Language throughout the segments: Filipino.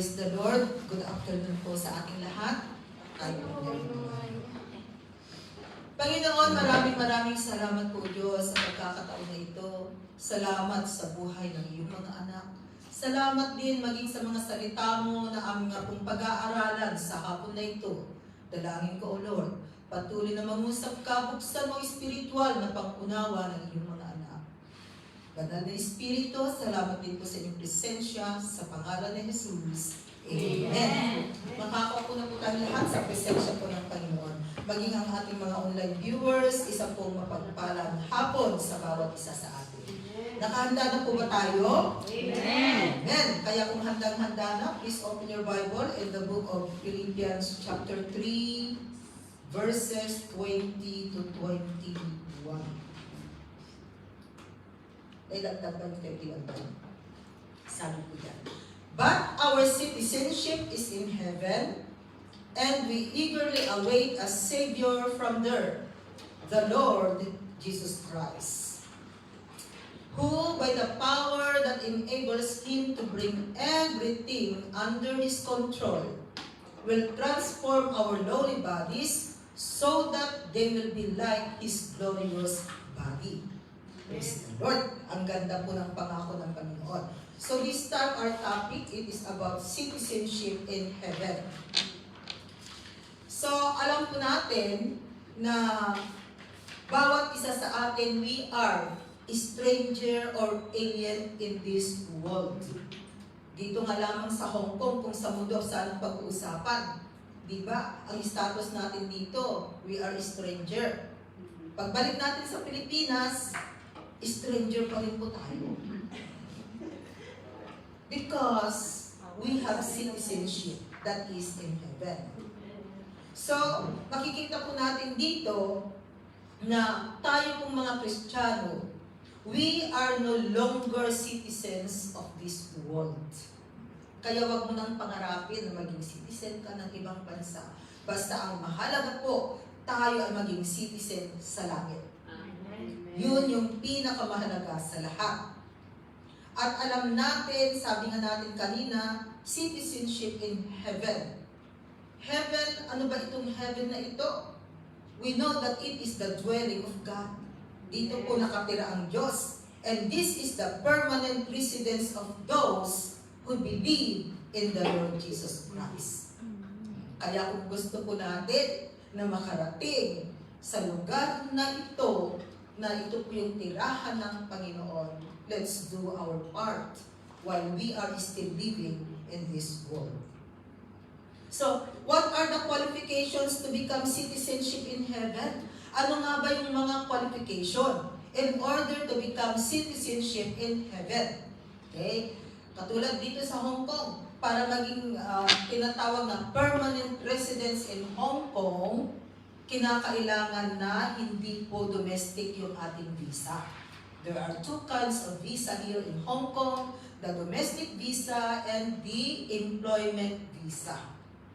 Praise the Lord. Good afternoon po sa ating lahat. Panginoon, maraming salamat po Diyos sa pagkakataon na ito. Salamat sa buhay ng iyong mga anak. Salamat din maging sa mga salita mo na aming pong pag-aaralan sa hapon na ito. Dalangin ko, O Lord, patuloy na mangusap ka, buksan mo espiritual na pangunawa ng iyong mga anak. Banal na Espiritu, salamat din po sa inyong presensya sa pangalan ni Jesus. Amen. Makakaupo na po tayo lahat sa presensya po ng Panginoon. Maging ang ating mga online viewers, isa pong mapagpalang hapon sa bawat isa sa atin. Nakahanda na po ba tayo? Amen. Amen. Kaya kung handang-handa na, please open your Bible in the book of Philippians chapter 3, verses 20 to 21. Ay, dagdag ba yung 21 ba? Sabi po yan. But our citizenship is in heaven, and we eagerly await a Savior from there, the Lord Jesus Christ, who by the power that enables Him to bring everything under His control, will transform our lowly bodies so that they will be like His glorious body. Praise the Lord. Ang ganda po ng pangako ng Panginoon. So this time our topic, it is about citizenship in heaven. So alam po natin na bawat isa sa atin, we are stranger or alien in this world. Dito nga lamang sa Hong Kong, kung sa mundo saan pag-uusapan. Diba? Ang status natin dito, we are stranger. Pagbalik natin sa Pilipinas, stranger pa rin po tayo. Because we have citizenship that is in heaven. So, makikita po natin dito na tayo pong mga Kristiyano, we are no longer citizens of this world. Kaya wag mo nang pangarapin na maging citizen ka ng ibang bansa. Basta ang mahalaga po, tayo ay maging citizen sa langit. Yun yung pinakamahalaga sa lahat. At alam natin, sabi nga natin kanina, citizenship in heaven. Heaven, ano ba itong heaven na ito? We know that it is the dwelling of God. Dito po nakatira ang Diyos. And this is the permanent residence of those who believe in the Lord Jesus Christ. Kaya kung gusto po natin na makarating sa lugar na ito po yung tirahan ng Panginoon, let's do our part while we are still living in this world. So, what are the qualifications to become citizenship in heaven? Ano nga ba yung mga qualification in order to become citizenship in heaven? Okay? Katulad dito sa Hong Kong, para maging tinatawag na permanent residence in Hong Kong, kinakailangan na hindi po domestic yung ating visa. There are two kinds of visa here in Hong Kong, the domestic visa and the employment visa.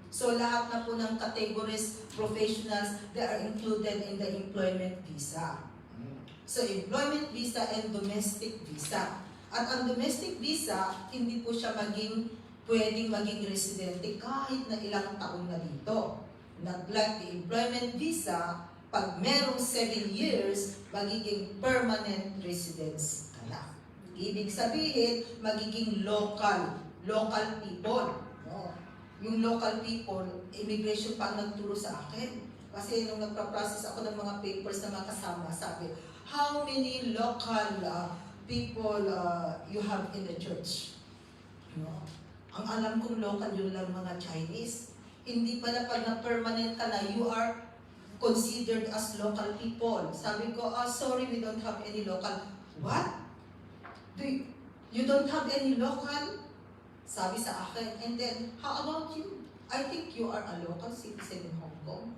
So lahat na po ng categories, professionals, they are included in the employment visa. So employment visa and domestic visa. At ang domestic visa, hindi po siya pwedeng maging residente kahit na ilang taon na dito. Not like the employment visa, pag merong 7 years, magiging permanent residence ka na. Ibig sabihin, magiging local people. No? Yung local people, immigration pa ang nagturo sa akin. Kasi nung nagpa-process ako ng mga papers na mga kasama, sabi, how many local people you have in the church? No? Ang alam kong local yun lang mga Chinese. Hindi pala pag na-permanent ka na, you are considered as local people. Sabi ko, sorry, we don't have any local. What? You don't have any local? Sabi sa akin. And then, how about you? I think you are a local citizen in Hong Kong.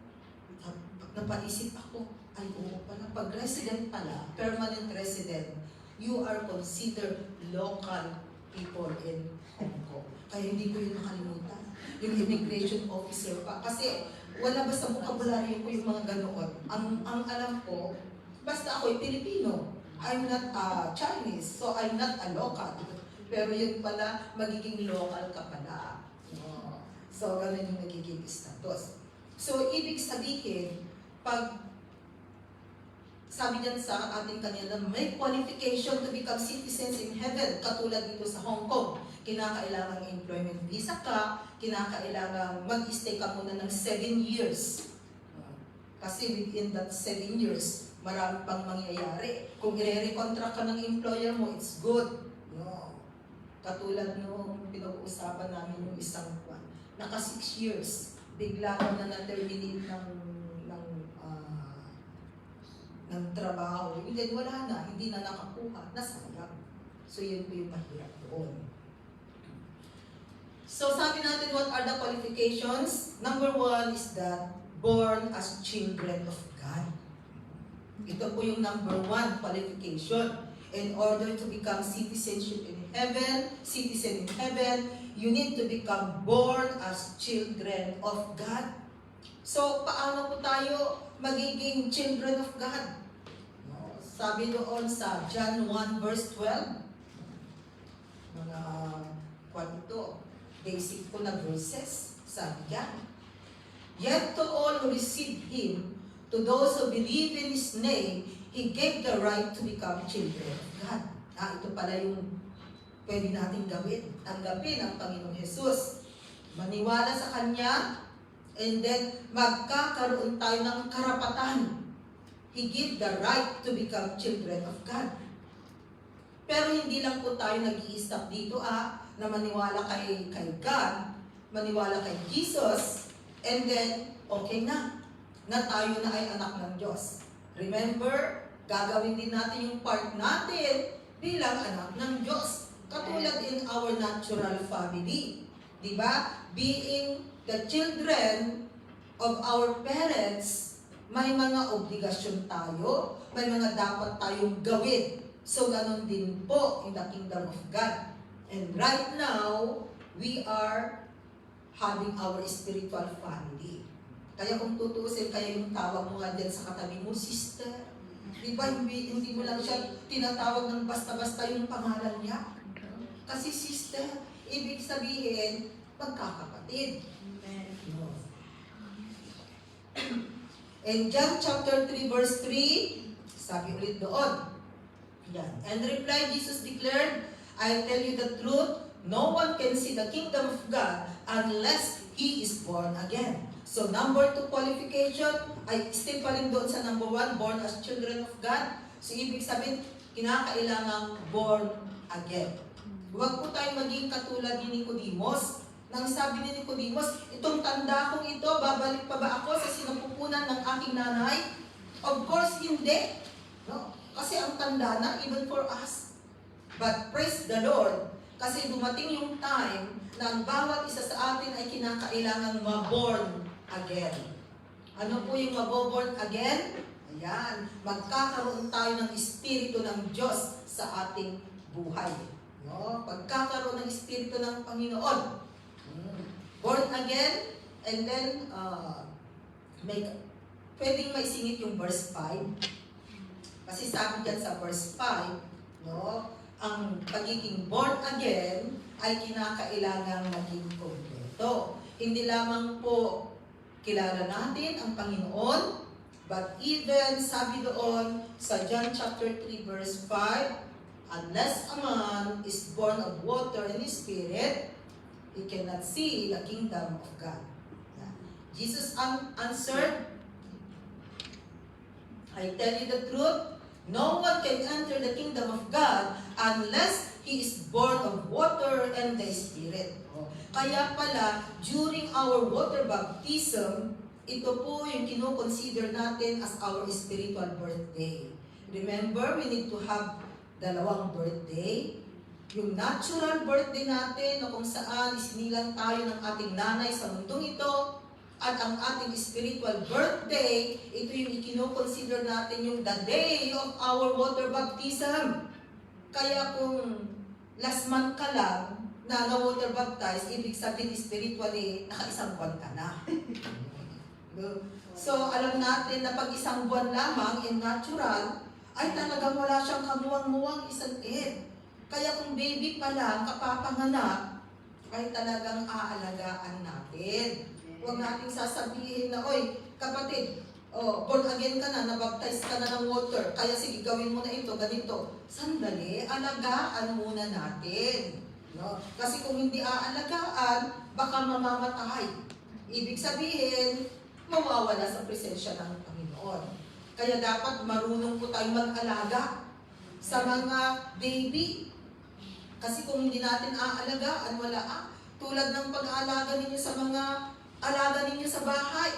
Napaisip ako, ay oo pala, pag resident pala, permanent resident, you are considered local people in Hong Kong. Kaya hindi ko yun nakalimutan. Yung immigration officer pa. Kasi wala ba sa vocabulary ko yung mga ganoon. Ang alam ko, basta ako'y Pilipino. I'm not Chinese, so I'm not a local. Pero yun pala, magiging local ka pala. So, ganun yung nagiging status. So, ibig sabihin, pag sabi diyan sa ating kanina, may qualification to become citizens in heaven, katulad dito sa Hong Kong. Kinakailangan employment visa ka, kinakailangan mag-stay ka muna ng 7 years. Kasi within that 7 years, marami pang mangyayari. Kung i-recontract ka ng employer mo, it's good. No. Katulad nung pinag-uusapan namin yung isang buwan, naka 6 years, bigla ko na na-terminate ng trabaho. And then wala na, hindi na nakakuha, nasayang. So yun po yung mahirap doon. So sabi natin, what are the qualifications? Number 1 is that born as children of God. Ito po yung number 1 qualification. In order to become citizen in heaven, you need to become born as children of God. So, paano po tayo magiging children of God? Sabi doon sa John 1 verse 12, mga kwento, basic po na verses, sabi yan. Yet to all who receive Him, to those who believe in His name, He gave the right to become children of God. Ito pala yung pwede natin gawin. Tanggapin ang Panginoong Jesus. Maniwala sa Kanya, and then magkakaroon tayo ng karapatan. He gave the right to become children of God. Pero hindi lang po tayo nag-i-stop dito na maniwala kay God, maniwala kay Jesus, and then okay na tayo na ay anak ng Diyos. Remember, gagawin din natin yung part natin bilang anak ng Diyos. Katulad in our natural family. Diba? Being the children of our parents, may mga obligasyon tayo, may mga dapat tayong gawin. So, ganun din po in the kingdom of God. And right now, we are having our spiritual family. Kaya kung tutusin, kaya yung tawag mo nga din sa katabi mo, sister. Di ba, hindi mo lang siya tinatawag ng basta-basta yung pangalan niya? Kasi sister, ibig sabihin, magkakapatid. In John chapter 3 verse 3, sabi ulit doon. Yan. And reply, Jesus declared, I tell you the truth, no one can see the kingdom of God unless he is born again. So number 2 qualification, ay still pa rin doon sa number 1, born as children of God. So ibig sabihin, kinakailangang born again. Huwag po tayong maging katulad ni Nicodemus. Nang sabi ni Nicodemus, itong tanda kong ito, babalik pa ba ako sa sinapupunan ng aking nanay? Of course, hindi. No? Kasi ang tanda na, even for us. But praise the Lord, kasi dumating yung time na ang bawat isa sa atin ay kinakailangang maborn again. Ano po yung maboborn again? Ayan, magkakaroon tayo ng Espiritu ng Diyos sa ating buhay. No? Pagkakaroon ng Espiritu ng Panginoon. Born again, and then, pwedeng maisingit yung verse 5. Kasi sabi dyan sa verse 5, no, ang pagiging born again ay kinakailangang maging kompleto. Hindi lamang po kilala natin ang Panginoon, but even sabi doon sa John chapter 3 verse 5, unless a man is born of water and Spirit, he cannot see the kingdom of God. Jesus answered, I tell you the truth, no one can enter the kingdom of God unless he is born of water and the Spirit. Kaya pala, during our water baptism, ito po yung kino-consider natin as our spiritual birthday. Remember, we need to have dalawang birthday. Yung natural birthday natin, na kung saan isinilang tayo ng ating nanay sa mundong ito, at ang ating spiritual birthday, ito yung ikino-consider natin yung the day of our water baptism. Kaya kung last month ka lang na water baptized, ibig sabihin spiritually, naka-isang buwan ka na. So, alam natin na pag isang buwan lamang in natural, ay talagang wala siyang kamuwang-muwang isang Kaya kung baby pa lang, kapapanganak, ay talagang aalagaan natin. Huwag nating sasabihin na, oy, kapatid, born again ka na, nabaptize ka na ng water, kaya sige, gawin mo na ito, ganito. Sandali, alagaan muna natin. No? Kasi kung hindi aalagaan, baka mamamatay. Ibig sabihin, mawawala sa presensya ng Panginoon. Kaya dapat marunong po tayong mag-alaga sa mga baby. Kasi kung hindi natin aalagaan, wala. Tulad ng pag-aalaga ninyo sa mga alaga ninyo sa bahay.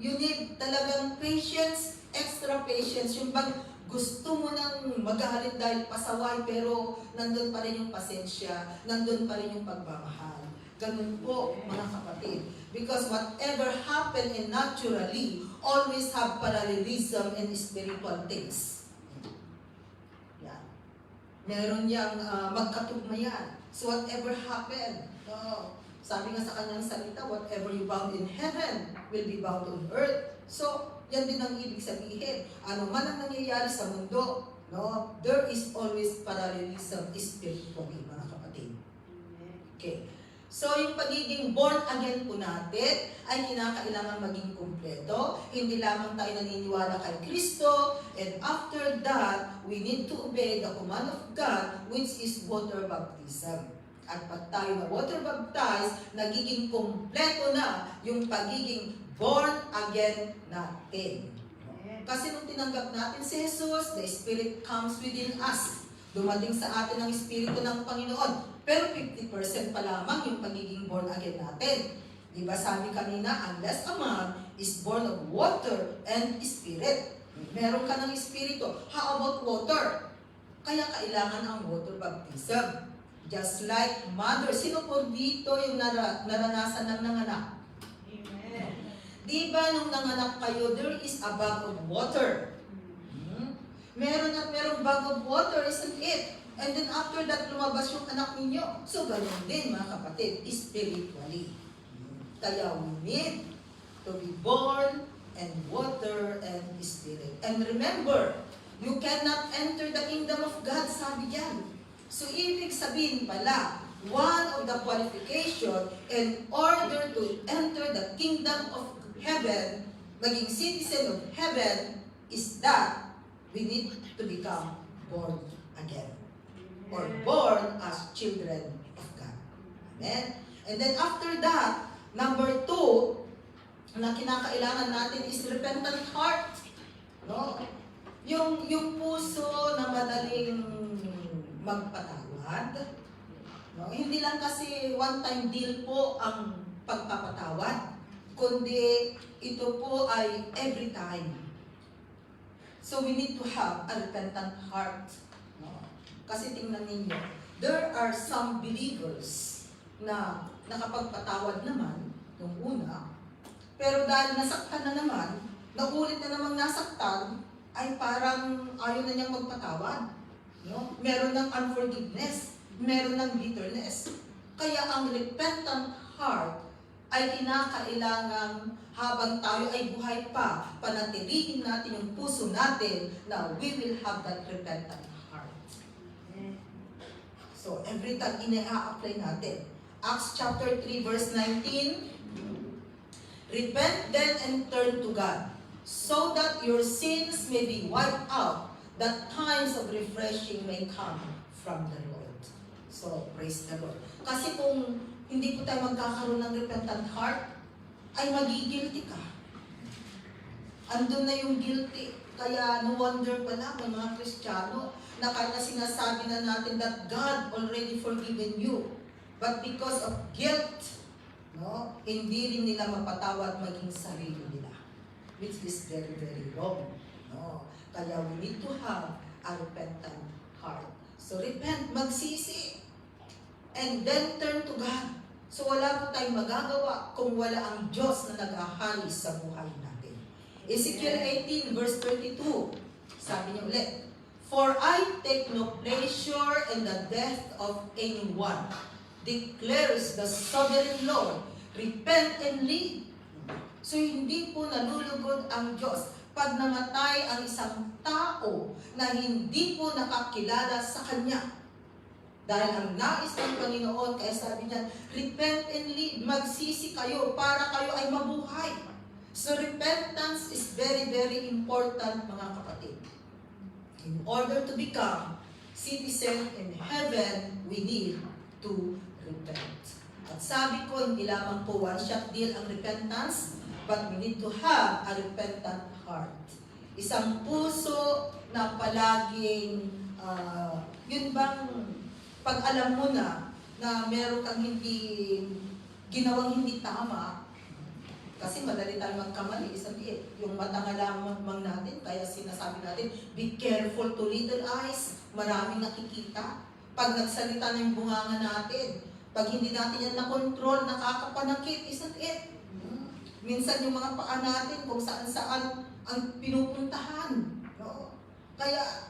You need talagang patience, extra patience. Yung bang gusto mo nang magalit dahil pasaway, pero nandun pa rin yung pasensya, nandun pa rin yung pagmamahal. Ganun po, mga kapatid. Because whatever happen in naturally, always have parallelism in spiritual things. Yan. Meron yang magkatugma yan. So whatever happen, sabi nga sa kanyang salita, whatever you bound in heaven will be bound on earth. So, yan din ang ibig sabihin. Ano man ang nangyayari sa mundo, no, there is always parallelism spiritually, mga kapatid. Okay. So, yung pagiging born again po natin ay kinakailangan maging kumpleto. Hindi lamang tayo naniniwala kay Kristo, and after that, we need to obey the command of God, which is water baptism. At pag tayo na water baptized, nagiging kumpleto na yung pagiging born again natin. Kasi nung tinanggap natin si Jesus, the Spirit comes within us. Dumating sa atin ang Espiritu ng Panginoon. Pero 50% pa lamang yung pagiging born again natin. Diba sabi kanina, unless a man is born of water and Spirit. Meron ka ng Espiritu. How about water? Kaya kailangan ang water baptism. Just like mother. Sino po dito yung naranasan ng nanganak? Amen. Di ba nung nanganak kayo, there is a bag of water. Meron at merong bag of water, isn't it? And then after that, lumabas yung anak ninyo. So, ganun din mga kapatid, spiritually. Kaya we need to be born and water and spirit. And remember, you cannot enter the kingdom of God, sabi diyan. So, ibig sabihin pala, one of the qualification in order to enter the kingdom of heaven, maging citizen of heaven, is that we need to become born again. Or born as children of God. Amen? And then after that, number 2, na kinakailangan natin is repentant heart. No? Yung puso na madaling magpatawad. No? Hindi lang kasi one-time deal po ang pagpapatawad, kundi ito po ay every time. So we need to have a repentant heart. No? Kasi tingnan ninyo, there are some believers na nakapagpatawad naman nung una, pero dahil nasaktan na naman, naulit na namang nasaktan, ay parang ayaw na niyang magpatawad. No? Meron ng unforgiveness, meron ng bitterness. Kaya ang repentant heart ay kinakailangang habang tayo ay buhay pa, panatilihin natin yung puso natin na we will have that repentant heart. So, every time ina-apply natin. Acts chapter 3 verse 19, repent then and turn to God, so that your sins may be wiped out, that times of refreshing may come from the Lord. So, praise the Lord. Kasi kung hindi po tayo magkakaroon ng repentant heart, ay magigilty ka. Andun na yung guilty. Kaya no wonder pala may mga Kristiyano na kahit na sinasabi na natin that God already forgiven you, but because of guilt, no, hindi rin nila mapatawad maging sarili nila. Which is very, very wrong. No? Kaya we need to have a repentant heart. So repent, magsisi, and then turn to God. So wala po tayong magagawa kung wala ang Diyos na nag-ahali sa buhay natin. Ezekiel 18 verse 32, sabi niya ulit, for I take no pleasure in the death of anyone, declares the sovereign Lord. Repent and live. So hindi po nalulugod ang Diyos pag namatay ang isang tao na hindi po nakakilala sa Kanya. Dahil ang nais ng Panginoon, kaya sabi niya, repent and live, magsisi kayo para kayo ay mabuhay. So repentance is very, very important, mga kapatid. In order to become citizen in heaven, we need to repent. At sabi ko, hindi lamang po one-shot deal ang repentance, but we need to have a repentant heart. Isang puso na palaging, yun bang pag alam mo na meron kang ginawang hindi tama, kasi madali tayo magkamali, sabihin, yung mata nga lamang natin, kaya sinasabi natin, be careful to little eyes, maraming nakikita. Pag nagsalita na yung bunganga natin, pag hindi natin yan na-control, nakakapanakit, isn't it? Minsan yung mga paa natin, kung saan-saan ang pinupuntahan. No? Kaya,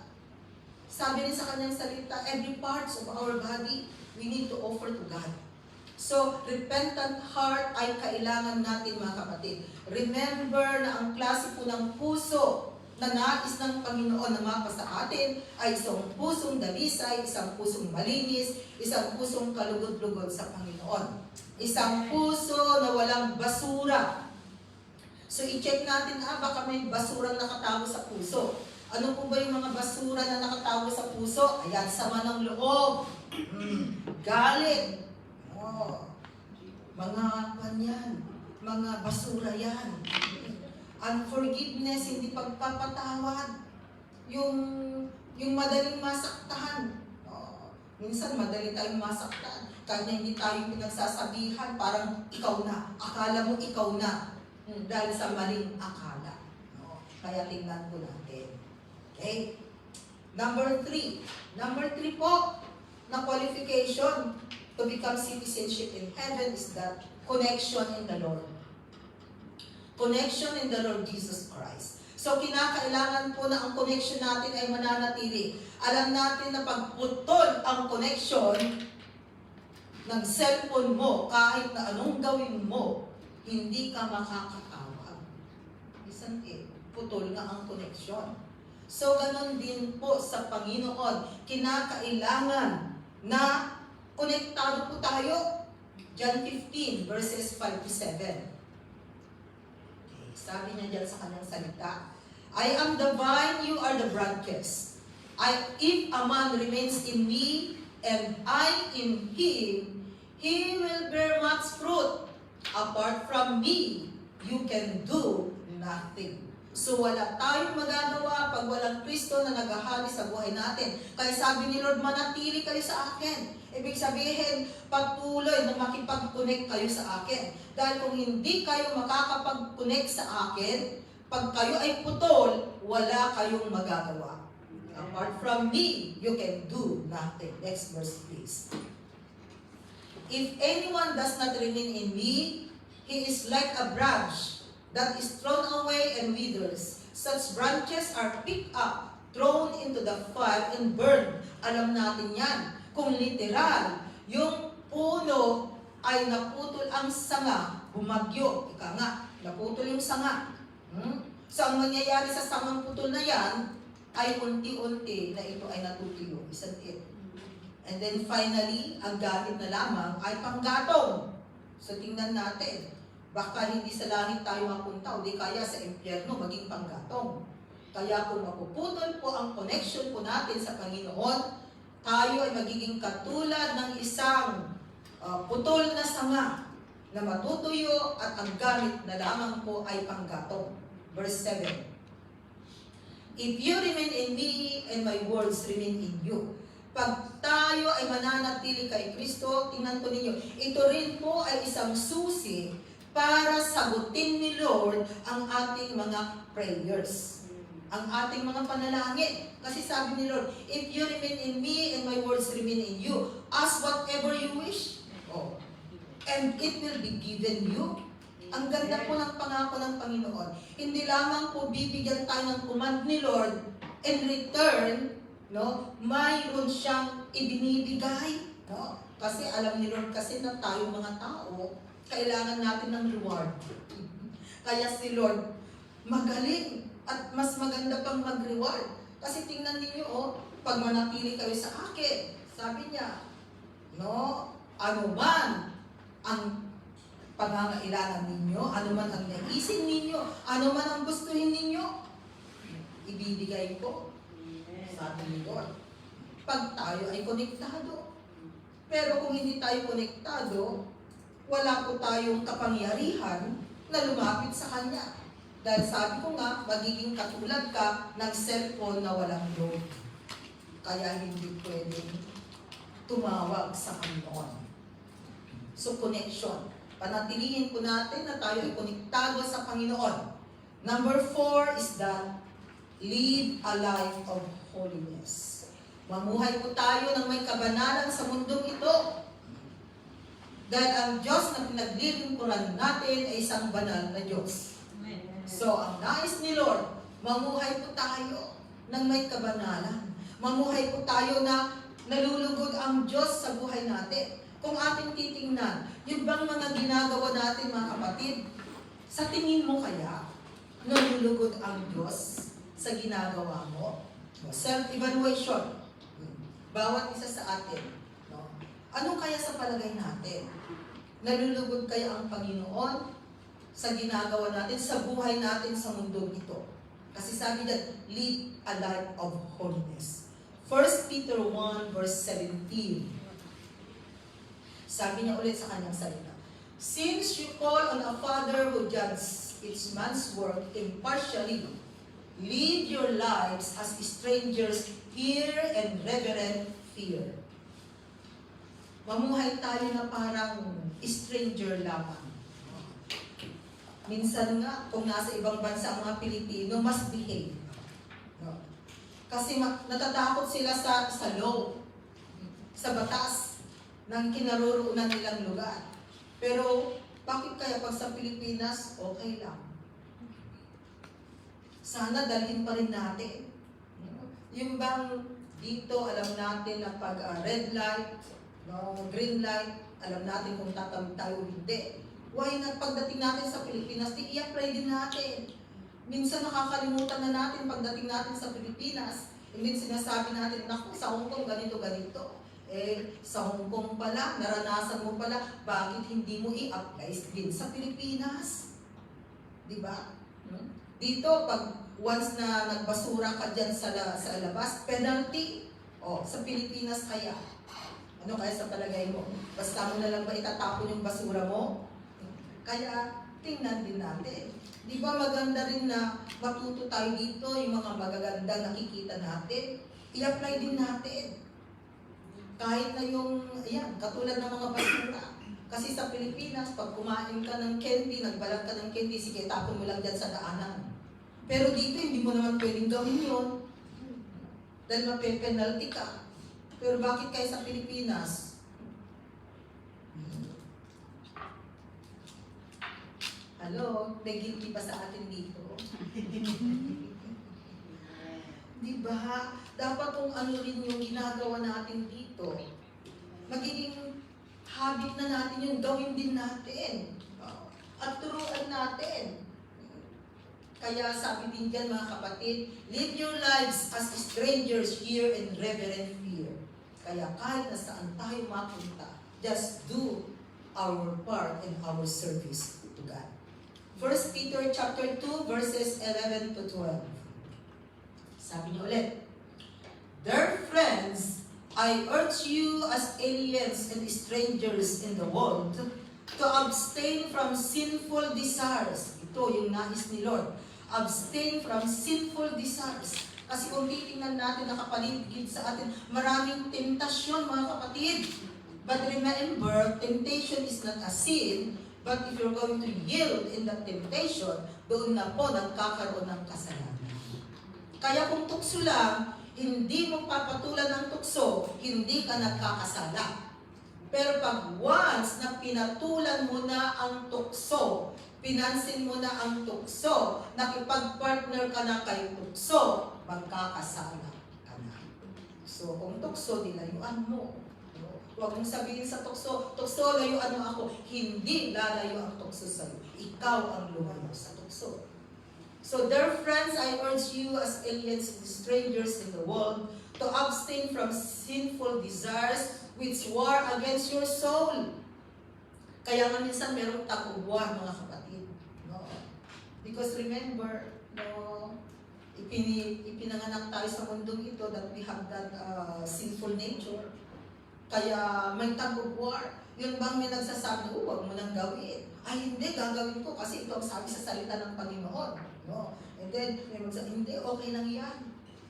sabi rin sa kanyang salita, every parts of our body, we need to offer to God. So, repentant heart ay kailangan natin, mga kapatid. Remember na ang klase po ng puso na nais ng Panginoon na mapa sa atin ay isang pusong dalisay, isang pusong malinis, isang pusong kalugod-lugod sa Panginoon. Isang puso na walang basura. So, i-check natin, baka may basurang nakatago sa puso. Ano po ba yung mga basura na nakatago sa puso? Ayan, sama ng loob. Galit. Mga kanyan. Mga basura yan. Unforgiveness, hindi pagpapatawad. Yung madaling masaktan. Minsan madali tayong masaktan. Kanya hindi tayo pinagsasabihan, parang ikaw na. Akala mo ikaw na. Dahil sa maling akala. Kaya tingnan ko natin. Okay? Number 3. Number 3 po, na qualification to become citizenship in heaven is that connection in the Lord. Connection in the Lord Jesus Christ. So, kinakailangan po na ang connection natin ay mananatili. Alam natin na pagputol ang connection ng cellphone mo, kahit na anong gawin mo, hindi ka makakatawag. Isn't it? Putol na ang connection. So, ganun din po sa Panginoon. Kinakailangan na konektado po tayo. John 15, verses 5 to 7. Okay, sabi niya dyan sa kanyang salita, I am the vine, you are the branches. If a man remains in me, and I in him, he will bear much fruit. Apart from me, you can do nothing. So wala tayong magagawa pag walang Kristo na naghahali sa buhay natin. Kaya sabi ni Lord, manatili kayo sa akin. Ibig sabihin, patuloy na makipag-connect kayo sa akin. Dahil kung hindi kayo makakapag-connect sa akin, pag kayo ay putol, wala kayong magagawa. Apart from me, you can do nothing. Next verse, please. If anyone does not remain in me, he is like a branch that is thrown away and withers. Such branches are picked up, thrown into the fire, and burned. Alam natin yan. Kung literal, yung puno ay naputol ang sanga, bumagyo. Ika nga, naputol yung sanga. So, ang mangyayari sa sangang putol na yan, ay unti-unti na ito ay natutuyo. Isn't it? And then finally, ang gamit na lamang ay panggatong. So, tingnan natin. Baka hindi sa langit tayo mapunta o di kaya sa impyerno maging panggatong. Kaya kung mapuputol po ang connection po natin sa Panginoon, tayo ay magiging katulad ng isang putol na sanga na matutuyo at ang gamit na lamang po ay panggatong. Verse 7. If you remain in me and my words remain in you. Pag tayo ay mananatili kay Kristo, tingnan po ninyo, ito rin po ay isang susi para sagutin ni Lord ang ating mga prayers. Ang ating mga panalangin. Kasi sabi ni Lord, if you remain in me and my words remain in you, ask whatever you wish. And it will be given you. Ang ganda po ng pangako ng Panginoon. Hindi lamang po bibigyan tayo ng command ni Lord, in return, mayroon siyang ibinibigay. Kasi alam ni Lord kasi na tayo mga tao, kailangan natin ng reward. Kaya si Lord, magaling at mas maganda pang mag-reward. Kasi tingnan ninyo, pag manatili kayo sa akin, Sabi niya, no, ano man ang pangangailangan ninyo, ano man ang naisin ninyo, ano man ang gustuhin ninyo, ibibigay ko. Sabi ni Lord. Pag tayo ay konektado. Pero kung hindi tayo konektado, wala po tayong kapangyarihan na lumapit sa Kanya. Dahil sabi ko nga, magiging katulad ka ng cellphone na walang load. Kaya hindi pwedeng tumawag sa Panginoon. So, connection. Panatilihin po natin na tayo ay konektado sa Panginoon. Number 4 is that live a life of holiness. Mamuhay po tayo ng may kabanalan sa mundong ito. Dahil ang Diyos na pinaglilingkuran natin ay isang banal na Diyos. So, ang nais ni Lord, mamuhay po tayo ng may kabanalan. Mamuhay po tayo na nalulugod ang Diyos sa buhay natin. Kung ating titingnan, yung bang mga ginagawa natin mga kapatid, sa tingin mo kaya, nalulugod ang Diyos sa ginagawa mo? Self-evaluation. Bawat isa sa atin. No? Ano kaya sa palagay natin? Nalulugod kaya ang Panginoon sa ginagawa natin, sa buhay natin sa mundong ito? Kasi sabi niya, live a life of holiness. 1 Peter 1 verse 17. Sabi niya ulit sa kanyang salita, since you call on a Father who judges each man's work impartially, live your lives as strangers here and reverent fear. Mamuhay tayo na parang stranger lamang. Minsan nga, kung nasa ibang bansa ang mga Pilipino, mas behave. No? Kasi natatakot sila sa law, sa batas ng kinaroroonan nilang lugar. Pero, bakit kaya pag sa Pilipinas, okay lang? Sana dalhin pa rin natin. Yung bang dito, alam natin na pag red light, no, green light, alam natin kung tatawid tayo o hindi. Why not pagdating natin sa Pilipinas, i-apply din natin. Minsan nakakalimutan na natin pagdating natin sa Pilipinas. Hindi sinasabi natin, naku, sa Hong Kong ganito-ganito. Sa Hong Kong pala, naranasan mo pala, bakit hindi mo i-apply din sa Pilipinas? Diba? Dito, pag once na nagbasura ka dyan sa labas, penalty. Sa Pilipinas kaya. Ano kaya sa palagay mo? Basta mo na lang ba itatapon yung basura mo? Kaya, tingnan din natin. Di ba maganda rin na matuto tayo dito, yung mga magaganda nakikita natin, i-apply din natin. Kahit na yung, ayan, katulad ng mga basura. Kasi sa Pilipinas, pag kumain ka ng candy, nagbalag ka ng candy, sige, tapon mo lang dyan sa daanan. Pero dito, hindi mo naman pwedeng gawin yun. Dahil mape-penalty ka. Pero bakit kayo sa Pilipinas? Hello? May guilty pa sa atin dito? Diba? Dapat kung ano rin yung ginagawa natin dito, magiging habit na natin yung gawin din natin. At turuan natin. Kaya sabi din dyan mga kapatid, live your lives as strangers here in reverent fear. Kaya kahit na saan tayo mapunta, just do our part in our service to God. 1 Peter chapter 2 verses 11 to 12. Sabi niya ulit, dear friends, I urge you as aliens and strangers in the world to abstain from sinful desires. Ito yung nais ni Lord. Abstain from sinful desires. Kasi kung titingnan natin nakapaligid sa atin, maraming tentasyon mga kapatid. But remember, temptation is not a sin, but if you're going to yield in that temptation, doon na po nagkakaroon ng kasalanan. Kaya kung tukso lang, hindi mo papatulan ng tukso, hindi ka nagkakasala. Pero pag once na pinatulan mo na ang tukso, pinansin mo na ang tukso, nakipag-partner ka na kay tukso, magkakasala ka na. So, kung tukso, dilayuan mo. Huwag mong sabihin sa tukso, tukso, layuan mo ako. Hindi lalayo ang tukso sa'yo. Ikaw ang lumayo sa tukso. So, dear friends, I urge you as aliens and strangers in the world to abstain from sinful desires which war against your soul. Kaya nga minsan merong tag-war, mga kapatid. No? Because remember, no, ipinanganak tayo sa mundong ito that we have that sinful nature. Kaya may tag-war. Yun bang may nagsasabi, huwag mo nang gawin. Ay hindi, gagawin ko kasi ito ang sabi sa salita ng Panginoon. No? And then, may magsasabi, hindi, okay lang yan.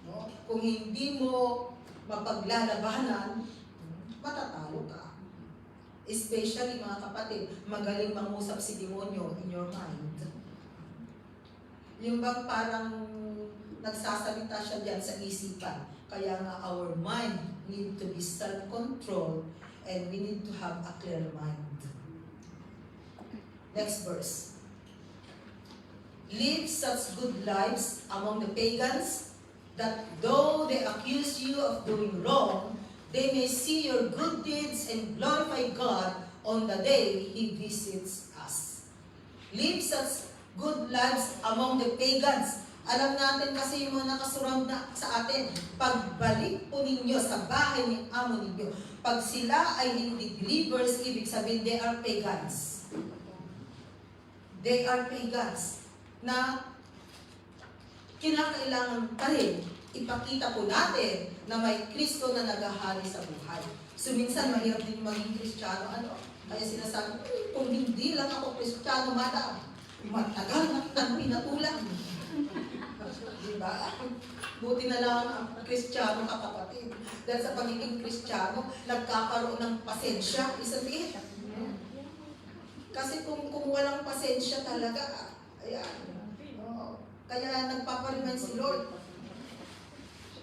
No? Kung hindi mo mapaglalabanan, matatalo ka. Especially mga kapatid, magaling mangusap si demonyo in your mind. Yung bang parang nagsasalita siya diyan sa isipan. Kaya nga our mind need to be self-controlled and we need to have a clear mind. Next verse. Live such good lives among the pagans that though they accuse you of doing wrong, they may see your good deeds and glorify God on the day He visits us. Live such good lives among the pagans. Alam natin kasi yung mga nakasurround na sa atin, pagbalik po ninyo sa bahay ng amo ninyo, pag sila ay hindi believers, ibig sabihin they are pagans. They are pagans na kinakailangan pa rin ipakita po natin na may Kristo na naghahari sa buhay. So minsan mahirap din maging Kristiyano. Kaya sinasabi, kung hindi lang ako Kristiyano, madam, matagal na kitang pinatulang. Diba? Buti na lang ang Kristiyano ka, kapatid. Dahil sa pagiging Kristiyano, nagkakaroon ng pasensya, isn't it? Kasi kung walang pasensya talaga, ayan. Kaya nagpaparemind si Lord.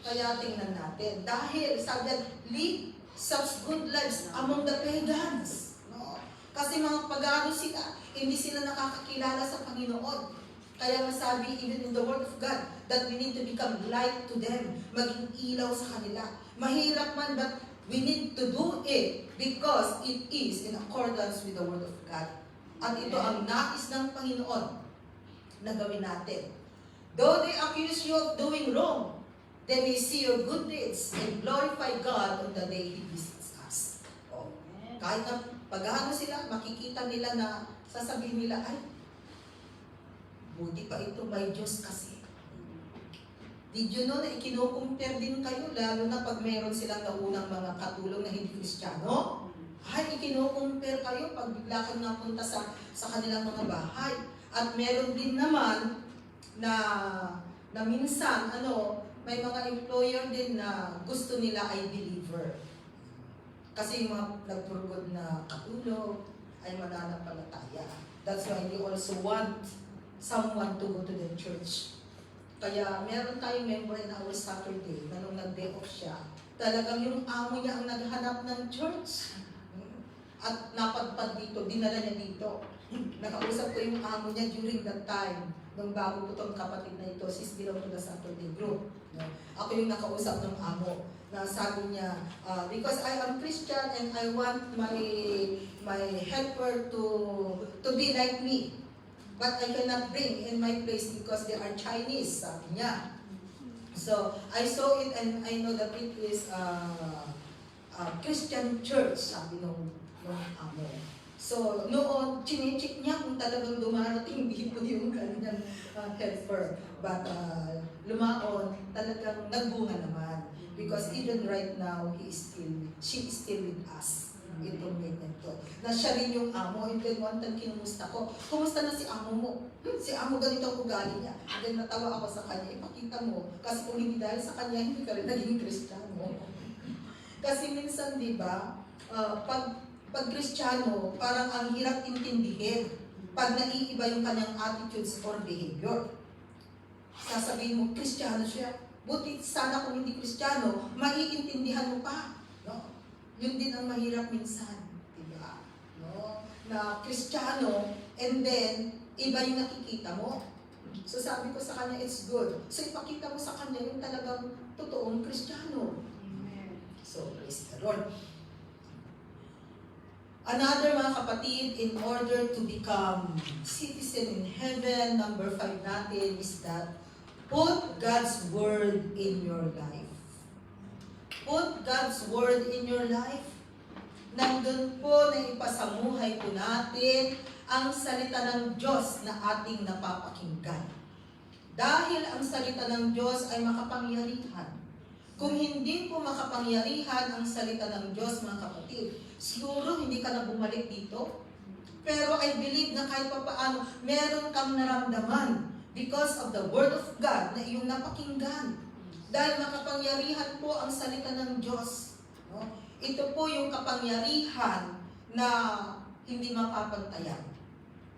Kaya tingnan natin. Dahil sabi niya, live such good lives among the pagans. No? Kasi mga pagano sila, hindi sila nakakakilala sa Panginoon. Kaya masabi even in the Word of God that we need to become light to them. Maging ilaw sa kanila. Mahirap man, but we need to do it because it is in accordance with the Word of God. At ito ang nais ng Panginoon na gawin natin. Though they accuse you of doing wrong, they may see your good deeds and glorify God on the day He visits us. Oh. Kahit na pag-ano sila, makikita nila na sasabihin nila, ay, buti pa ito, may Diyos kasi. Did you know na ikino-compare din kayo, lalo na pag mayroon silang naunang mga katulong na hindi Kristiyano? Ay, ikino-compare kayo pag bigla kang napunta sa kanilang mga bahay. At meron din naman na minsan, may mga employer din na gusto nila ay believer. Kasi yung mga nagpurugod na katulong ay mananampalataya. That's why they also want someone to go to the church. Kaya meron tayong member in our Saturday na nung nag-day off siya, talagang yung amo niya ang naghanap ng church. At napadpad dito, dinala niya dito. Nakausap ko yung amo niya during that time. Nung bago po itong kapatid na ito, sis belong to the Saturday group. Ako yung nakausap ng amo. Na sabi niya, because I am Christian and I want my helper to be like me. But I cannot bring in my place because they are Chinese, sabi niya. So, I saw it and I know that it is a Christian church, sabi nung amo. So, noon, chinecheck niya kung talagang dumarating dito yung kanyang helper. But lumaon, talagang nagbunga naman. Because even right now, she is still with us. Itong maintenance to. Na siya rin yung amo. And then one time kinumusta ko, kumusta na si amo mo? Si amo ganito ang ugali niya. And then natawa ako sa kanya, ipakita mo. Kasi kung hindi dahil sa kanya, hindi ka rin naging Kristiyano. Kasi minsan, di ba, pag Kristiyano, parang ang hirap intindihin pag naiiba yung kanyang attitudes or behavior. Sasabihin mo, Kristiyano siya. Buti sana kung hindi Kristiyano, maiintindihan mo pa. No? Yun din ang mahirap minsan. Diba? No? Na Kristiyano, and then, iba yung nakikita mo. So sabi ko sa kanya, it's good. So ipakita mo sa kanya yung talagang totoong Kristiyano. So, praise the Lord. Another, mga kapatid, in order to become citizen in heaven, number 5 natin is that put God's word in your life. put God's Word in your life, nandun po na ipasamuhay po natin ang salita ng Diyos na ating napapakinggan. Dahil ang salita ng Diyos ay makapangyarihan. Kung hindi po makapangyarihan ang salita ng Diyos, mga kapatid, siguro hindi ka na bumalik dito. Pero I believe na kahit pa paano, meron kang naramdaman because of the Word of God na iyong napakinggan. Dahil makapangyarihan po ang salita ng Diyos. No? Ito po yung kapangyarihan na hindi mapapantayan.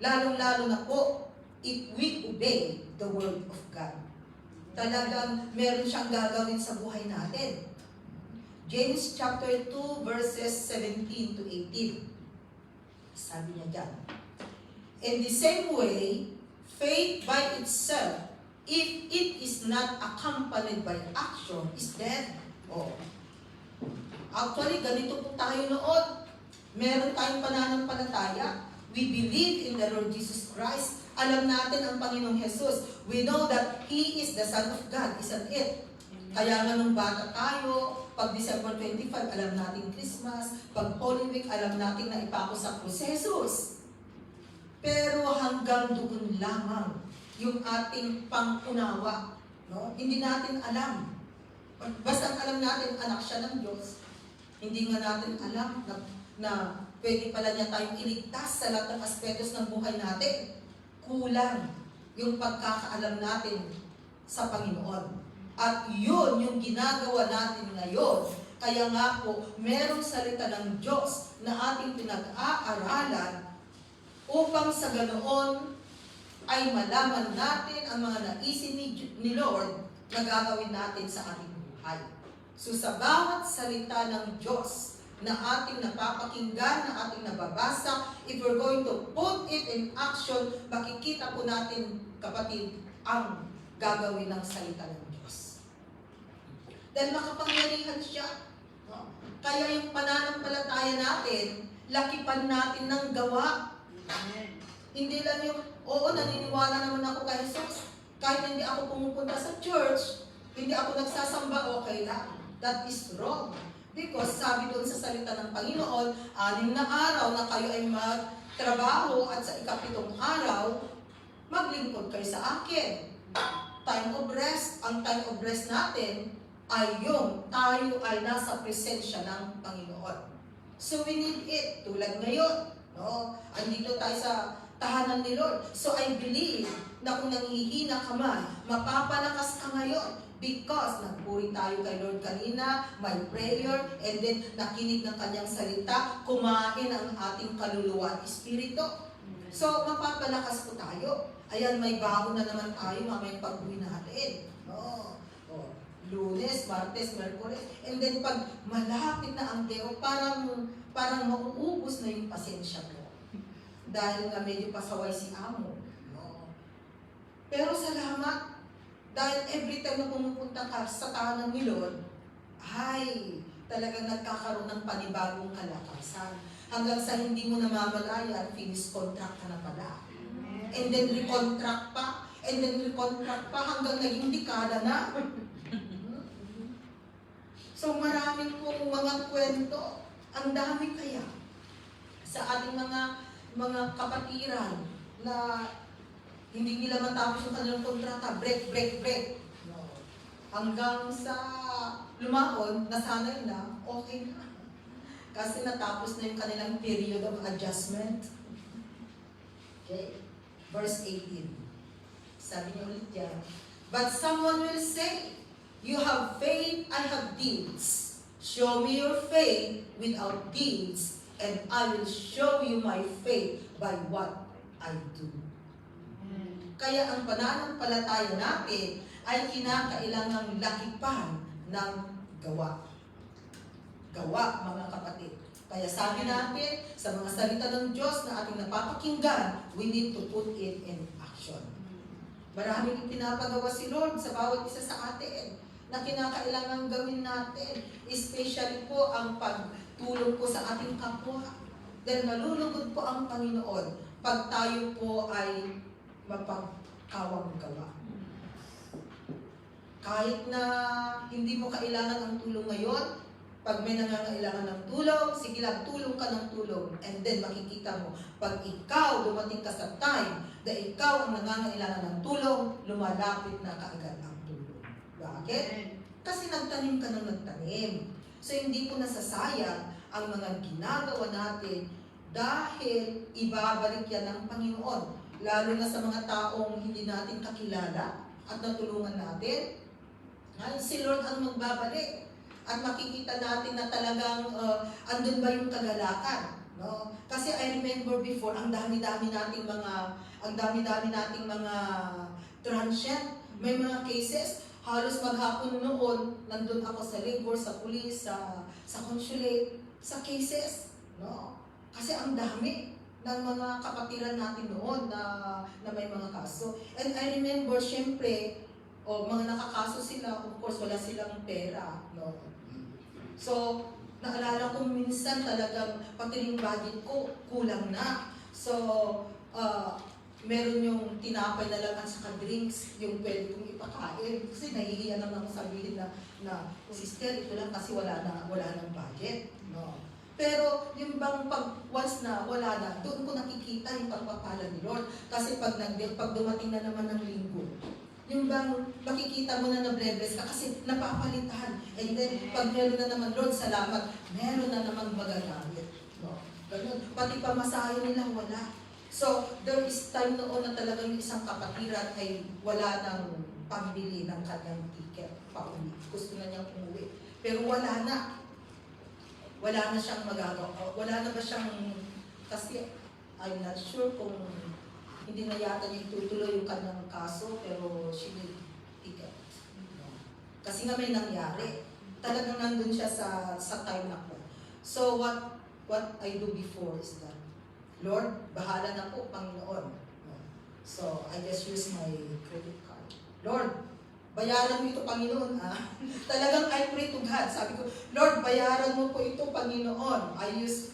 Lalong-lalo na po, if we obey the Word of God. Talagang meron siyang gagawin sa buhay natin. James chapter 2 verses 17 to 18. Sabi niya dyan, in the same way, faith by itself, if it is not accompanied by action, is dead. Oh. Actually, ganito po tayo noon. Meron tayong pananampalataya. We believe in the Lord Jesus Christ. Alam natin ang Panginoong Jesus. We know that He is the Son of God, isn't it? Kaya nga nung bata tayo, pag December 25, alam natin Christmas. Pag Holy Week, alam natin na ipako sa krus si Jesus. Pero hanggang doon lamang yung ating pangunawa. No? Hindi natin alam. Basta alam natin, anak siya ng Diyos. Hindi nga natin alam na pwede pala niya tayong iligtas sa lahat ng aspetos ng buhay natin. Kulang yung pagkakaalam natin sa Panginoon. At yun yung ginagawa natin ngayon. Kaya nga po, merong salita ng Diyos na ating pinag-aaralan upang sa ganoon ay malaman natin ang mga naisin ni Lord na gagawin natin sa ating buhay. So sa bawat salita ng Diyos na ating napapakinggan, na ating nababasa, if we're going to put it in action, makikita po natin, kapatid, ang gagawin ng salita ng Diyos. Dahil makapangyarihan siya. No? Kaya yung pananampalataya natin, lakipan natin ng gawa. Amen. Hindi lang yung, oo, naniniwala naman ako kay Jesus. Kahit hindi ako pumupunta sa church, hindi ako nagsasamba, okay lang. That is wrong. Because sabi doon sa salita ng Panginoon, 6 na araw na kayo ay magtrabaho at sa ika-7 araw, maglingkod kayo sa akin. Time of rest, ang time of rest natin ay yung tayo ay nasa presensya ng Panginoon. So we need it, tulad ngayon. No? Andito tayo sa tahanan ni Lord. So I believe na kung nanghihina ka man, mapapalakas ka ngayon. Because nagpuri tayo kay Lord kanina, may prayer, and then nakinig ng kanyang salita, kumain ang ating kaluluwa at espiritu. So, mapapalakas po tayo. Ayan, may baon na naman tayo mamayang pag-uwi natin. Lunes, Martes, Merkules. And then pag malapit na ang Deo, parang mauubos na yung pasensya ko. Dahil nga medyo pasaway si Amo. Pero salamat. Dahil every time na pumupunta ka sa tahanan ni Lord, ay talagang nagkakaroon ng panibagong kalakasan. Hanggang sa hindi mo namamalayan, finish contract ka na pala. And then recontract pa, and then recontract pa, hanggang naging dekada na. So maraming pong mga kwento, ang dami kaya sa ating mga kapatiran na hindi nila matapos yung kanilang kontrata, break. No. Hanggang sa lumahon, nasanay na, okay na. Kasi natapos na yung kanilang period of adjustment. Okay? Verse 18. Sabi niya ulit yan, but someone will say, you have faith, I have deeds. Show me your faith without deeds, and I will show you my faith by what I do. Kaya ang pananampalataya natin ay kinakailangang lakipan ng gawa. Gawa, mga kapatid. Kaya sabi natin, sa mga salita ng Diyos na ating napapakinggan, we need to put it in action. Maraming pinapagawa si Lord sa bawat isa sa atin na kinakailangang gawin natin. Especially po ang pagtulong po sa ating kapwa. Dahil malulugod po ang Panginoon pag tayo po ay mapagkawang gawa. Kahit na hindi mo kailangan ang tulong ngayon, Pag may nangangailangan ng tulong, sige lang, tulong ka ng tulong. And then makikita mo, pag ikaw dumating ka sa time na ikaw ang nangangailangan ng tulong, lumalapit na kaagad ang tulong. Bakit? Kasi nagtanim ka ng nagtanim. So hindi po nasasayang ang mga ginagawa natin dahil ibabalik yan ng Panginoon. Lalo na sa mga taong hindi natin kakilala at natulungan natin. Ngayon si Lord ang magbabalik. At makikita natin na talagang andun ba yung kagalakan, no? Kasi I remember before, ang dami-dami nating mga transient, may mga cases, halos maghapon noon, nandun ako sa labor, sa police, sa consulate, sa cases, no? Kasi ang dami ng mga kapatiran natin noon na may mga kaso. And I remember, syempre, mga nakakaso sila, of course, wala silang pera, no? So, naalala ko minsan talagang pati yung budget ko kulang na. So, meron yung tinapay na lang at saka drinks yung pwede kong ipakain. Kasi nahihiya naman ako sabihin na sister, ito lang kasi wala nang budget. No. Pero yung bang once na wala na, doon ko nakikita yung pagpapala ni Lord. Kasi pag dumating na naman ng linggo, yung bang makikita mo na na-bless ka kasi napapalitan. And then, pag meron na naman, Lord, salamat, meron na naman magagamit. No? Ganun. Pati pamasahe nila, wala. So, there is time noon na talagang isang kapatiran ay wala nang pambili ng kanyang ticket pauwi. Gusto na niyang umuwi. Pero wala na. Wala na siyang magagawa. Wala na ba siyang, kasi I'm not sure kung hindi na yata niya itutuloy yung kanyang kaso, pero she need ticket. No. Kasi nga may nangyari. Talagang nandun siya sa time na po. So what I do before is that, Lord, bahala na po, Panginoon. No. So I just use my credit card. Lord, bayaran mo ito, Panginoon. Talagang I pray to God. Sabi ko, Lord, bayaran mo po ito, Panginoon. I use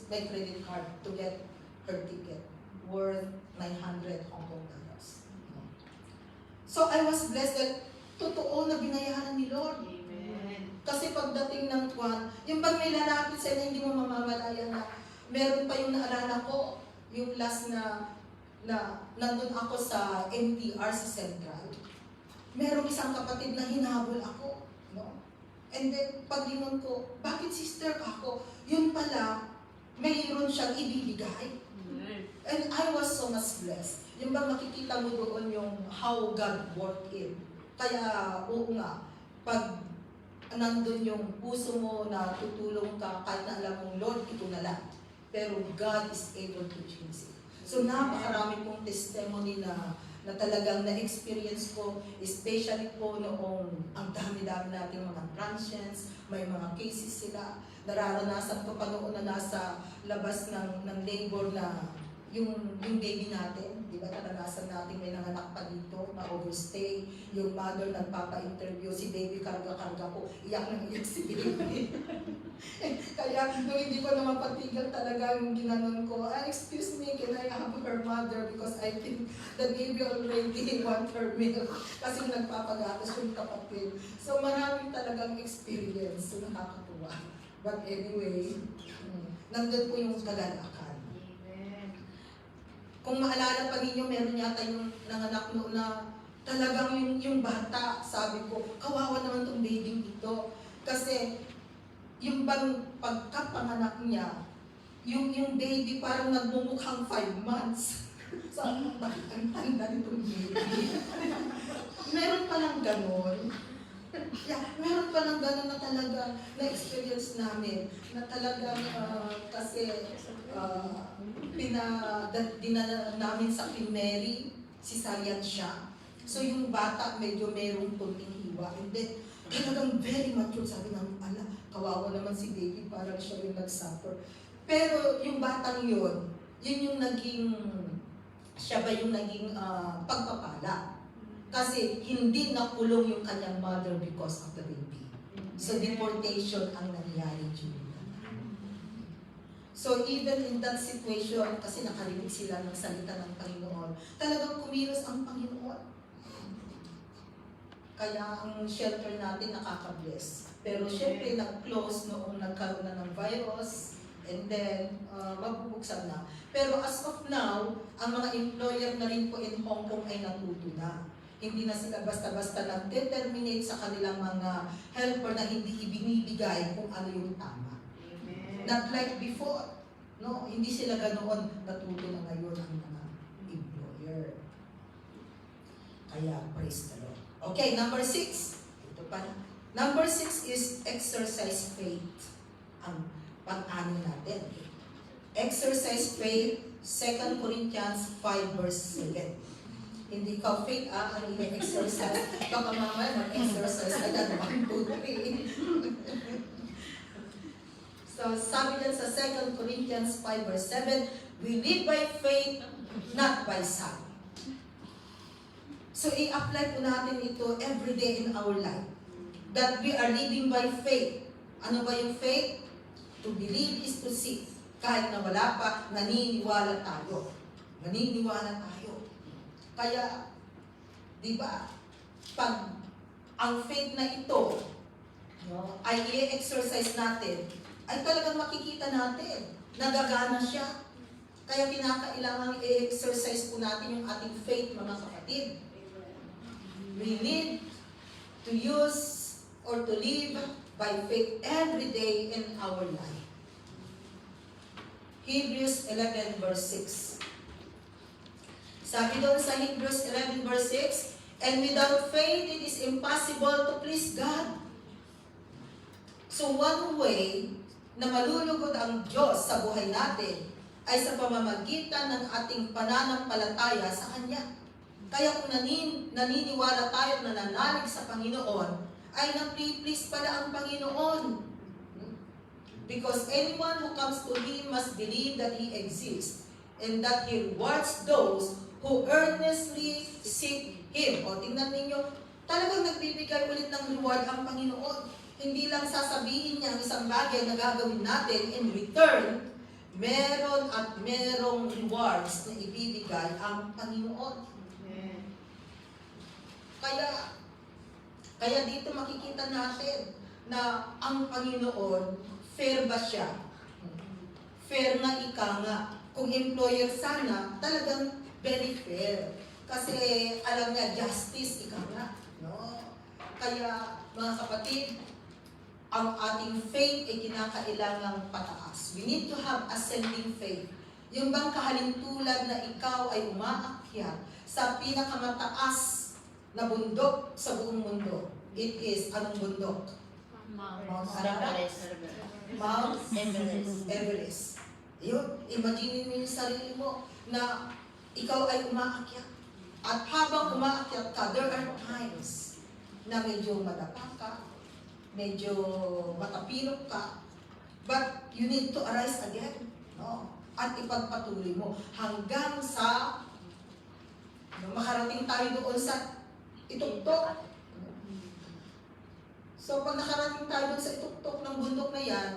my credit card to get her ticket worth 900 Hong Kong dollars. So I was blessed that totoo na binayaran ni Lord. Amen. Kasi pagdating ng kwan, yung bang may lalapit sa inyo, hindi mo mamamalaya na meron pa yung naalala ko, yung last na nandun ako sa NTR sa Central. Merong isang kapatid na hinabol ako. No? And then, paglingon ko, bakit sister ako? Yun pala, mayroon siyang ibibigay. And I was so much blessed. Yung bang makikita mo doon yung how God worked in. Kaya, oo nga, pag nandun yung puso mo na tutulong ka, kahit na alam mong Lord, ito na lang. Pero God is able to change it. So napakarami pong testimony na talagang na-experience ko, especially po noong ang dami-dami nating mga transients, may mga cases sila. Nararanasan ko pa noon na nasa labas ng labor na yung baby natin, di ba naranasan natin may nanganak pa dito na overstay, yung mother nagpapa-interview, si baby karga-karga ko, iyak si baby. Kaya nung hindi ko na mapatigil talaga yung ginanon ko, excuse me, can I have her mother because I think the baby already want her milk kasi nagpapagatas yung kapatid. So maraming talagang experience, so nakakatuwa. But anyway, nandun po yung kagalakan. Kung maalala pa ninyo, meron yata yung nanganak noon na talagang yung bata, sabi ko, kawawa naman tong baby ito. Kasi yung bang pagkapanganak niya, yung baby parang nagmumukhang 5 months. So, bakit ang tanda nitong baby? Meron palang ganon. Yeah, meron palang ganon na talaga na-experience namin. Na talagang kasi dinala namin sa Queen Mary, cesarean siya. So yung bata medyo merong kunting hiwa. And then, talagang very mature. Sabi ng, kawawa naman si baby, parang siya yung nag-suffer. Pero yung batang yun yung naging, siya ba yung naging pagpapala. Kasi hindi nakulong yung kanyang mother because of the baby. So deportation ang nangyari dito. So even in that situation, kasi nakarinig sila ng salita ng Panginoon, talagang kumilos ang Panginoon. Kaya ang shelter natin nakaka-bless. Pero syempre, nag-close noong nagkaroon na ng virus, and then, mabubuksan na. Pero as of now, ang mga employer na rin po in Hong Kong ay natuto na. Hindi na sila basta-basta nag-determinate sa kanilang mga helper na hindi ibinibigay kung ano yung tama. Not like before. No, hindi sila ganoon. Natuto na ngayon ang mga employer. Kaya, praise the Lord. Okay, number 6. Ito pa. Number 6 is exercise faith. Ang pang-ani natin. Exercise faith, 2 Corinthians 5 verse 7. Hindi ka faith, ang i-exercise. Baka mamaya mag-exercise agad. 1, 2, 3. So, sabi dyan sa 2 Corinthians 5 verse 7, we live by faith, not by sight. So, i-apply po natin ito every day in our life. That we are living by faith. Ano ba yung faith? To believe is to see. Kahit na wala pa, naniniwala tayo. Naniniwala tayo. Kaya, di ba, pag ang faith na ito, no, ay i-exercise natin, ay talagang makikita natin. Nagagana siya. Kaya kinakailangan i-exercise po natin yung ating faith, mga kapatid. We need to use or to live by faith every day in our life. Hebrews 11 verse 6. Sabi doon sa Hebrews 11 verse 6, and without faith it is impossible to please God. So one way na malulugod ang Diyos sa buhay natin ay sa pamamagitan ng ating pananampalataya sa Kanya. Kaya kung naniniwala tayo na nananalig sa Panginoon, ay na-please pala ang Panginoon. Because anyone who comes to Him must believe that He exists and that He rewards those who earnestly seek Him. O, tingnan ninyo, talagang nagbibigay ulit ng reward ang Panginoon. Hindi lang sasabihin niya ang isang bagay na gagawin natin, in return, meron at merong rewards na ibibigay ang Panginoon. Kaya dito makikita natin na ang Panginoon, fair ba siya? Fair nga, ika nga. Kung employer sana, talagang very fair. Kasi alam niya, justice, ika nga. No? Kaya, mga kapatid, ang ating faith ay kinakailangang pataas. We need to have ascending faith. Yung bang kahalintulad na ikaw ay umaakyat sa pinakamataas na bundok sa buong mundo. It is, anong bundok? Mount Everest. Yun, imagine mo yung sarili mo na ikaw ay umaakyat. At habang umaakyat ka, there are times na medyo madapa ka, medyo matapilok ka, but you need to arise again. No? At ipagpatuloy mo hanggang sa makarating tayo doon sa ituktok. So, pag nakarating tayo doon sa ituktok ng bundok na yan,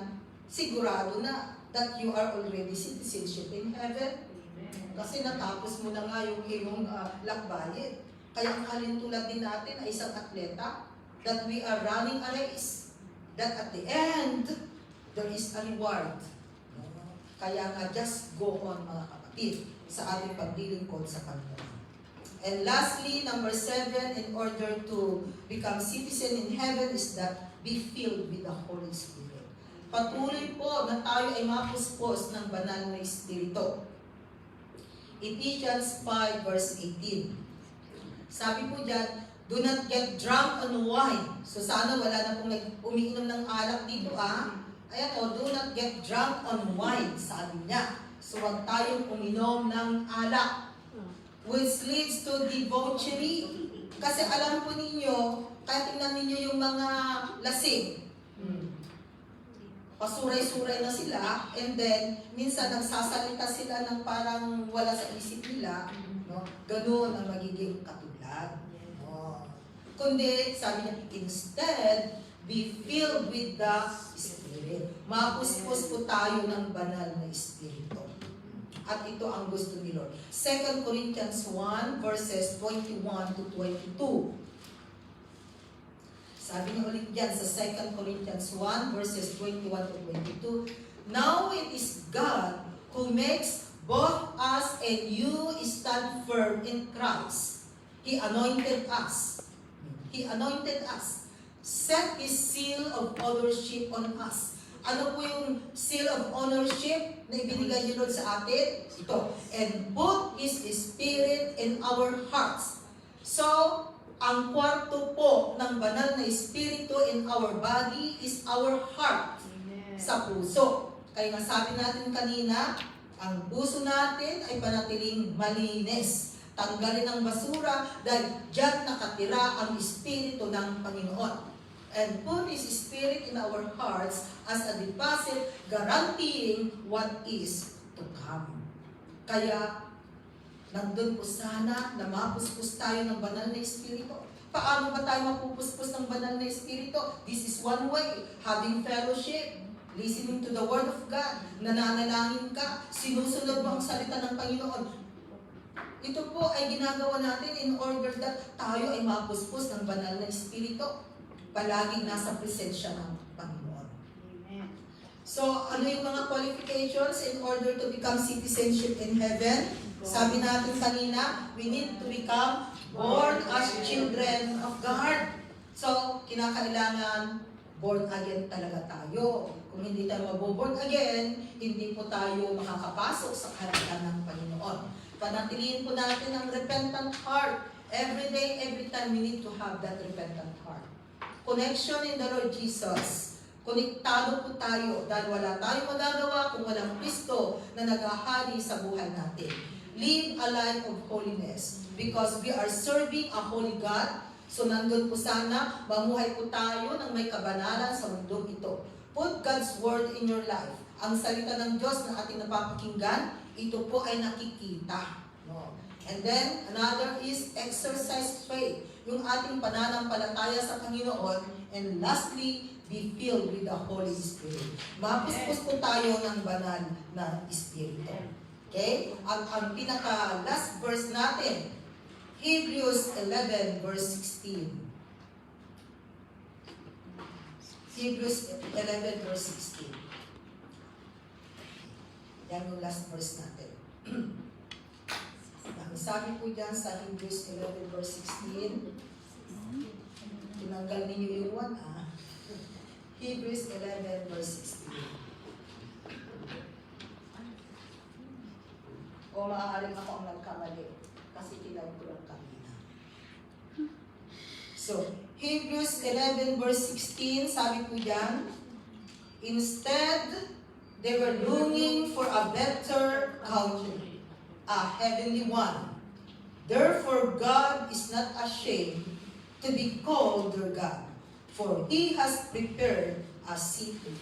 sigurado na that you are already citizenship in heaven. Kasi natapos mo na nga yung iyong lakbayin. Kaya ang kalintulad din natin ay isang atleta, that we are running a race. That at the end, there is a reward. Kaya nga, just go on, mga kapatid, sa ating paglilingkod sa Panginoon. And lastly, number 7, in order to become citizen in heaven is that be filled with the Holy Spirit. Patuloy po na tayo ay mapuspos ng banal na Espiritu. Ephesians 5 verse 18. Sabi po dyan, do not get drunk on wine. So sana wala na pong umiinom ng alak dito Ayan o, do not get drunk on wine, sabi niya. So huwag tayong uminom ng alak, which leads to debauchery. Kasi alam po ninyo, kaya tingnan ninyo yung mga lasing. Pasuray-suray na sila, and then, minsan nagsasalita sila ng parang wala sa isip nila, no? Ganun ang magiging katulad. No? Kundi, sabi niya, instead, be filled with the Spirit. Mapuspos po tayo ng banal na Espiritu. At ito ang gusto ni Lord. 2 Corinthians 1 verses 21 to 22. Sabi niya ulit dyan sa 2 Corinthians 1 verses 21 to 22, "Now it is God who makes both us and you stand firm in Christ. He anointed us. He anointed us. Set His seal of ownership on us." Ano po yung seal of ownership na ibinigay niyo Lord sa atin? Ito. "And put His Spirit in our hearts." So, ang kwarto po ng banal na Espiritu in our body is our heart. Amen. Sa puso. Kaya nga sabi natin kanina, ang puso natin ay panatiling malinis. Tanggalin ang basura dahil diyan nakatira ang Espiritu ng Panginoon. And put His Spirit in our hearts as a deposit guaranteeing what is to come. Kaya, nandun po sana na mapuspos tayo ng banal na Espiritu. Paano ba tayo mapupuspos ng banal na Espiritu? This is one way, having fellowship, listening to the Word of God, nananalangin ka, sinusunod mo ang salita ng Panginoon. Ito po ay ginagawa natin in order that tayo ay mapuspos ng banal na Espiritu. Palaging nasa presensya ng Panginoon. Amen. So, ano yung mga qualifications in order to become citizenship in heaven? Sabi natin kanina, we need to become born as children of God. So, kinakailangan born again talaga tayo. Kung hindi tayo maboborn again, hindi po tayo makakapasok sa kaharian ng Panginoon. Panatilihin po natin ang repentant heart. Every day, every time, we need to have that repentant heart. Connection in the Lord Jesus. Konektado po tayo dahil wala tayong magagawa kung walang Kristo na naghahari sa buhay natin. Live a life of holiness because we are serving a holy God. So nandun po sana, mamuhay po tayo ng may kabanalan sa mundong ito. Put God's word in your life. Ang salita ng Diyos na ating napapakinggan, ito po ay nakikita. No? And then, another is exercise faith. Yung ating pananampalataya sa Panginoon. And lastly, be filled with the Holy Spirit. Mapuspos po tayo ng banal na Espiritu. Okay? Ang pinaka-last verse natin, Hebrews 11 verse 16. Hebrews 11 verse 16. Yan yung last verse natin. Ang sabi po dyan sa Hebrews 11 verse 16, tinanggal ninyo yung 1 Hebrews 11 verse 16. O maaaring ako ang nagkamali kasi tinawag ko lang kanina. So, Hebrews 11 verse 16, sabi po dyan, "Instead, they were longing for a better country, a heavenly one. Therefore, God is not ashamed to be called their God, for He has prepared a city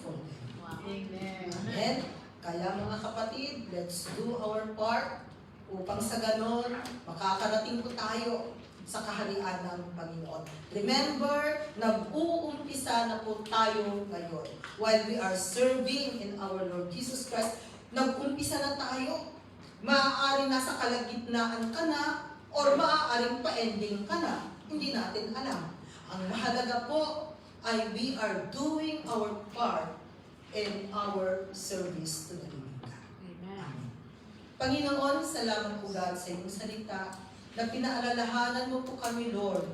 for them." Amen. Amen? Kaya mga kapatid, let's do our part upang sa ganon, makakarating po tayo sa kaharian ng Panginoon. Remember, nag-uumpisa na po tayo ngayon. While we are serving in our Lord Jesus Christ, nag-umpisa na tayo. Maaaring nasa kalagitnaan ka na, or maaaring pa-ending ka na. Hindi natin alam. Ang mahalaga po ay we are doing our part in our service to the living God. Amen. Panginoon, salamat po God sa iyong salita na pinaalalahanan mo po kami, Lord,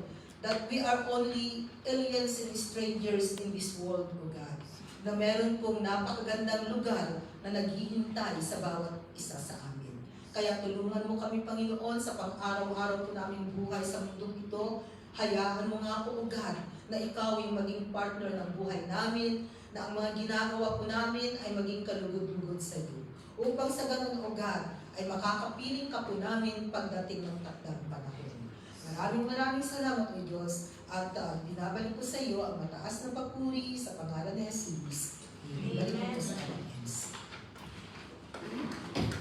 that we are only aliens and strangers in this world, O God, na meron pong napakagandang lugar na naghihintay sa bawat isa sa amin. Kaya tulungan mo kami, Panginoon, sa pang-araw-araw po naming buhay sa mundong ito. Hayaan mo nga po, O God, na ikaw yung maging partner ng buhay namin, na ang mga ginagawa po namin ay maging kalugod-lugod sa iyo. Upang sa ganun, O God, ay makakapiling ka po namin pagdating ng takdang panahon. Maraming salamat, O Diyos, at binabalik ko sa iyo ang mataas na papuri sa pangalan ni Jesus. Ibalik ko sa Panginoon.